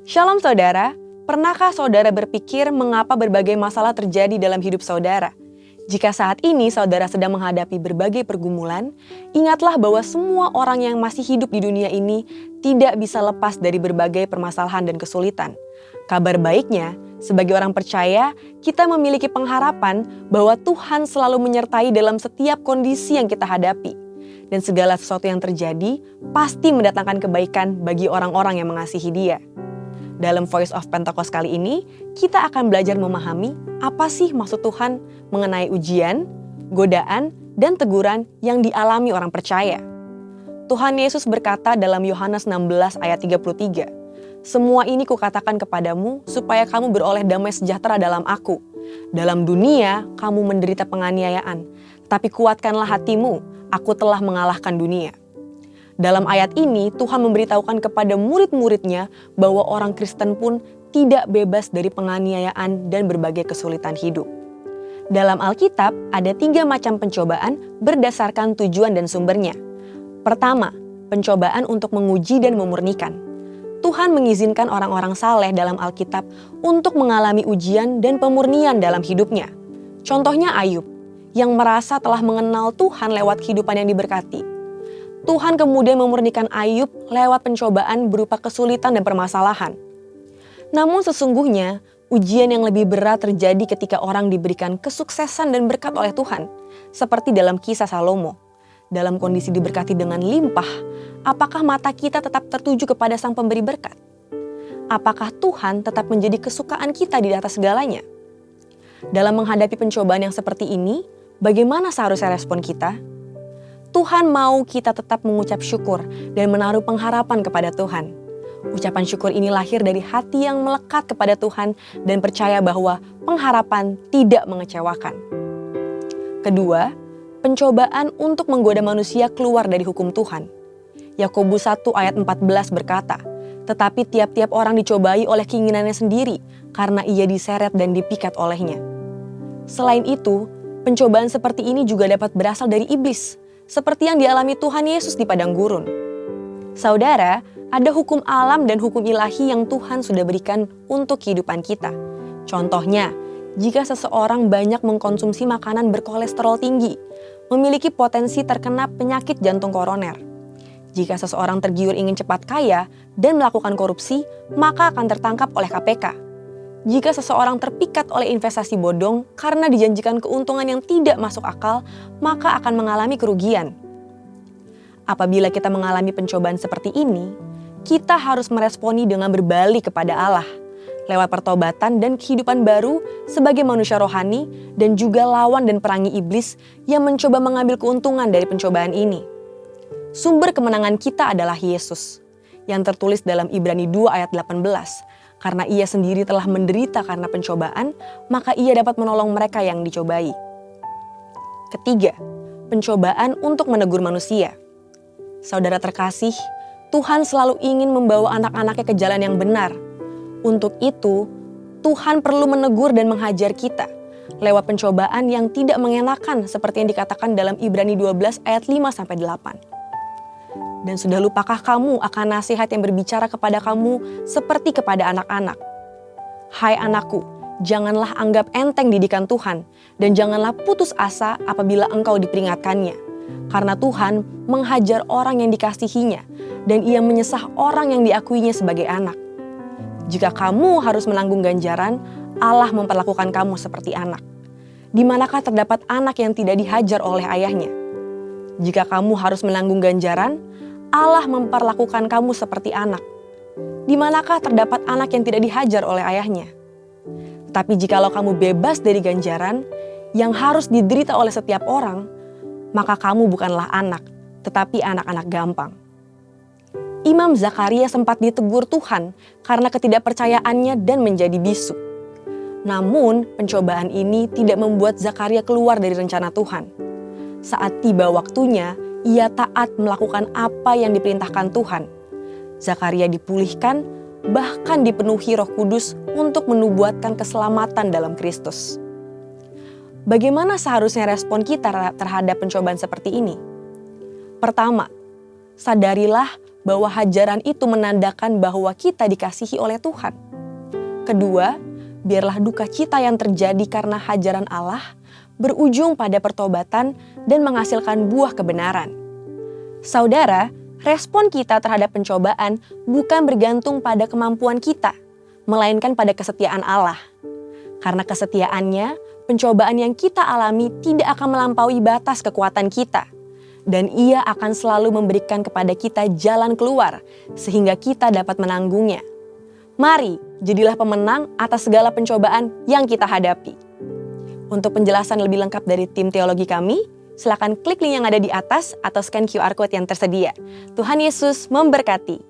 Shalom saudara, pernahkah saudara berpikir mengapa berbagai masalah terjadi dalam hidup saudara? Jika saat ini saudara sedang menghadapi berbagai pergumulan, ingatlah bahwa semua orang yang masih hidup di dunia ini tidak bisa lepas dari berbagai permasalahan dan kesulitan. Kabar baiknya, sebagai orang percaya, kita memiliki pengharapan bahwa Tuhan selalu menyertai dalam setiap kondisi yang kita hadapi. Dan segala sesuatu yang terjadi pasti mendatangkan kebaikan bagi orang-orang yang mengasihi Dia. Dalam Voice of Pentecost kali ini, kita akan belajar memahami apa sih maksud Tuhan mengenai ujian, godaan, dan teguran yang dialami orang percaya. Tuhan Yesus berkata dalam Yohanes 16 ayat 33, "Semua ini kukatakan kepadamu supaya kamu beroleh damai sejahtera dalam Aku. Dalam dunia kamu menderita penganiayaan, tapi kuatkanlah hatimu, Aku telah mengalahkan dunia." Dalam ayat ini, Tuhan memberitahukan kepada murid-muridnya bahwa orang Kristen pun tidak bebas dari penganiayaan dan berbagai kesulitan hidup. Dalam Alkitab, ada 3 macam pencobaan berdasarkan tujuan dan sumbernya. Pertama, pencobaan untuk menguji dan memurnikan. Tuhan mengizinkan orang-orang saleh dalam Alkitab untuk mengalami ujian dan pemurnian dalam hidupnya. Contohnya Ayub, yang merasa telah mengenal Tuhan lewat kehidupan yang diberkati. Tuhan kemudian memurnikan Ayub lewat pencobaan berupa kesulitan dan permasalahan. Namun sesungguhnya, ujian yang lebih berat terjadi ketika orang diberikan kesuksesan dan berkat oleh Tuhan, seperti dalam kisah Salomo. Dalam kondisi diberkati dengan limpah, apakah mata kita tetap tertuju kepada Sang Pemberi berkat? Apakah Tuhan tetap menjadi kesukaan kita di atas segalanya? Dalam menghadapi pencobaan yang seperti ini, bagaimana seharusnya respon kita? Tuhan mau kita tetap mengucap syukur dan menaruh pengharapan kepada Tuhan. Ucapan syukur ini lahir dari hati yang melekat kepada Tuhan dan percaya bahwa pengharapan tidak mengecewakan. Kedua, pencobaan untuk menggoda manusia keluar dari hukum Tuhan. Yakobus 1 ayat 14 berkata, "Tetapi tiap-tiap orang dicobai oleh keinginannya sendiri karena ia diseret dan dipikat olehnya." Selain itu, pencobaan seperti ini juga dapat berasal dari iblis, seperti yang dialami Tuhan Yesus di padang gurun. Saudara, ada hukum alam dan hukum ilahi yang Tuhan sudah berikan untuk kehidupan kita. Contohnya, jika seseorang banyak mengkonsumsi makanan berkolesterol tinggi, memiliki potensi terkena penyakit jantung koroner. Jika seseorang tergiur ingin cepat kaya dan melakukan korupsi, maka akan tertangkap oleh KPK. Jika seseorang terpikat oleh investasi bodong karena dijanjikan keuntungan yang tidak masuk akal, maka akan mengalami kerugian. Apabila kita mengalami pencobaan seperti ini, kita harus meresponi dengan berbalik kepada Allah, lewat pertobatan dan kehidupan baru sebagai manusia rohani dan juga lawan dan perangi iblis yang mencoba mengambil keuntungan dari pencobaan ini. Sumber kemenangan kita adalah Yesus, yang tertulis dalam Ibrani 2 ayat 18. Karena ia sendiri telah menderita karena pencobaan, maka ia dapat menolong mereka yang dicobai. Ketiga, pencobaan untuk menegur manusia. Saudara terkasih, Tuhan selalu ingin membawa anak-anaknya ke jalan yang benar. Untuk itu, Tuhan perlu menegur dan menghajar kita lewat pencobaan yang tidak mengenakan seperti yang dikatakan dalam Ibrani 12 ayat 5-8. Dan sudah lupakah kamu akan nasihat yang berbicara kepada kamu seperti kepada anak-anak? Hai anakku, janganlah anggap enteng didikan Tuhan dan janganlah putus asa apabila engkau diperingatkannya. Karena Tuhan menghajar orang yang dikasihinya dan ia menyesah orang yang diakuinya sebagai anak. Jika kamu harus menanggung ganjaran, Allah memperlakukan kamu seperti anak. Di manakah terdapat anak yang tidak dihajar oleh ayahnya? Jika kamu harus menanggung ganjaran, Allah memperlakukan kamu seperti anak. Di manakah terdapat anak yang tidak dihajar oleh ayahnya? Tapi jikalau kamu bebas dari ganjaran yang harus diderita oleh setiap orang, maka kamu bukanlah anak, tetapi anak-anak gampang. Imam Zakaria sempat ditegur Tuhan karena ketidakpercayaannya dan menjadi bisu. Namun pencobaan ini tidak membuat Zakaria keluar dari rencana Tuhan. Saat tiba waktunya, ia taat melakukan apa yang diperintahkan Tuhan. Zakaria dipulihkan, bahkan dipenuhi Roh Kudus untuk menubuatkan keselamatan dalam Kristus. Bagaimana seharusnya respon kita terhadap pencobaan seperti ini? Pertama, sadarilah bahwa hajaran itu menandakan bahwa kita dikasihi oleh Tuhan. Kedua, biarlah duka cita yang terjadi karena hajaran Allah berujung pada pertobatan dan menghasilkan buah kebenaran. Saudara, respon kita terhadap pencobaan bukan bergantung pada kemampuan kita, melainkan pada kesetiaan Allah. Karena kesetiaannya, pencobaan yang kita alami tidak akan melampaui batas kekuatan kita. Dan Ia akan selalu memberikan kepada kita jalan keluar, sehingga kita dapat menanggungnya. Mari, jadilah pemenang atas segala pencobaan yang kita hadapi. Untuk penjelasan lebih lengkap dari tim teologi kami, silakan klik link yang ada di atas atau scan QR Code yang tersedia. Tuhan Yesus memberkati.